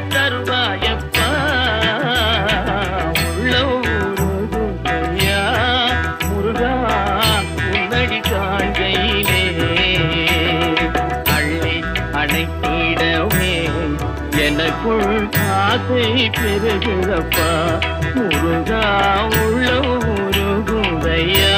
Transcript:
தருவாயப்பா உள்ள ஊருகையா முருகா உன்னடி காண்கையிலே அள்ளி அணைத்திடவே எனக்குள் ஆசை பெருகிறப்பா முருகா உள்ள ஊருகையா